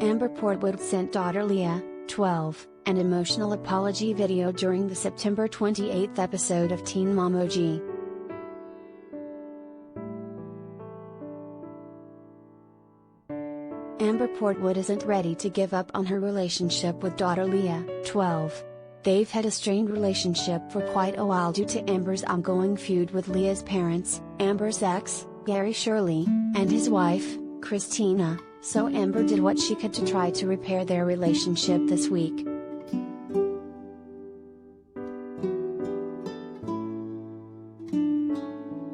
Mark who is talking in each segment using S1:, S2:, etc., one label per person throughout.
S1: Amber Portwood sent daughter Leah, 12, an emotional apology video during the September 28 episode of Teen Mom OG. Amber Portwood isn't ready to give up on her relationship with daughter Leah, 12. They've had a strained relationship for quite a while due to Amber's ongoing feud with Leah's parents, Amber's ex, Shirley, and his wife, Kristina, so Amber did what she could to try to repair their relationship this week.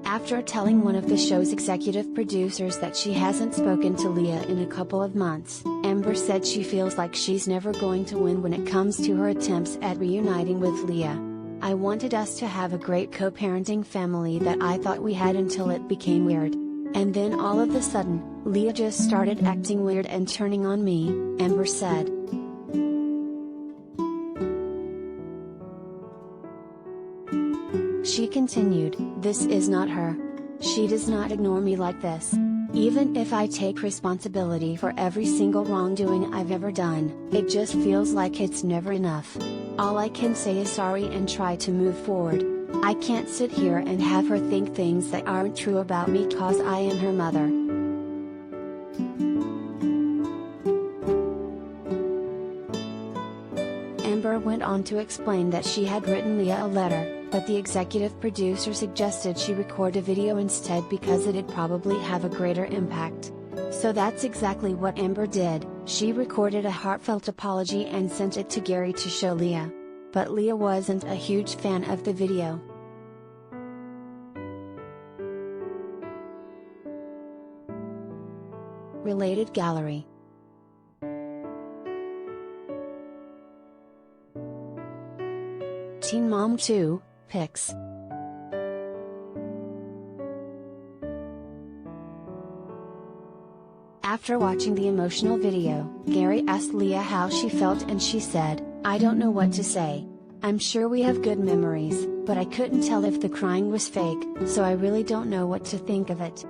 S1: After telling one of the show's executive producers that she hasn't spoken to Leah in a couple of months, Amber said she feels like she's never going to win when it comes to her attempts at reuniting with Leah. "I wanted us to have a great co-parenting family that I thought we had until it became weird. And then all of a sudden, Leah just started acting weird and turning on me," Amber said. She continued, "This is not her. She does not ignore me like this. Even if I take responsibility for every single wrongdoing I've ever done, it just feels like it's never enough. All I can say is sorry and try to move forward. I can't sit here and have her think things that aren't true about me cause I am her mother." Amber went on to explain that she had written Leah a letter, but the executive producer suggested she record a video instead because it'd probably have a greater impact. So that's exactly what Amber did. She recorded a heartfelt apology and sent it to Gary to show Leah. But Leah wasn't a huge fan of the video. Related gallery. Teen Mom 2, pics. After watching the emotional video, Gary asked Leah how she felt and she said, "I don't know what to say. I'm sure we have good memories, but I couldn't tell if the crying was fake, so I really don't know what to think of it."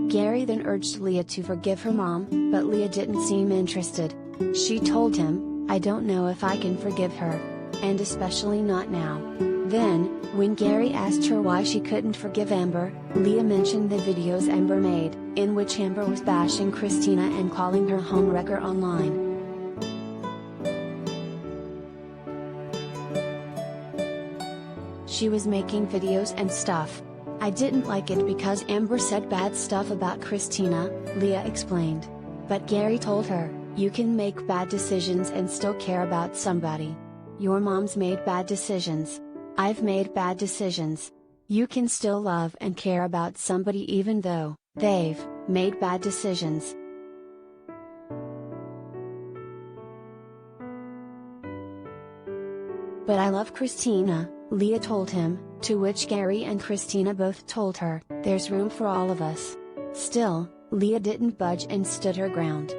S1: Gary then urged Leah to forgive her mom, but Leah didn't seem interested. She told him, "I don't know if I can forgive her. And especially not now." Then, when Gary asked her why she couldn't forgive Amber, Leah mentioned the videos Amber made, in which Amber was bashing Kristina and calling her homewrecker online. She was making videos and stuff. "I didn't like it because Amber said bad stuff about Kristina," Leah explained. But Gary told her, "You can make bad decisions and still care about somebody. Your mom's made bad decisions. I've made bad decisions. You can still love and care about somebody even though they've made bad decisions." "But I love Kristina," Leah told him, to which Gary and Kristina both told her, "There's room for all of us." Still, Leah didn't budge and stood her ground.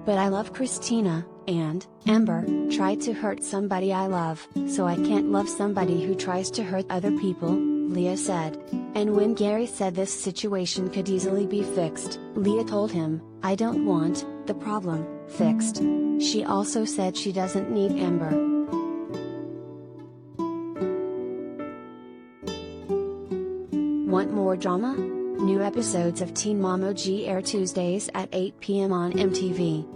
S1: "But I love Kristina, and Amber tried to hurt somebody I love, so I can't love somebody who tries to hurt other people," Leah said. And when Gary said this situation could easily be fixed, Leah told him, "I don't want the problem fixed." She also said she doesn't need Amber. Want more drama? New episodes of Teen Mom OG air Tuesdays at 8 p.m. on MTV.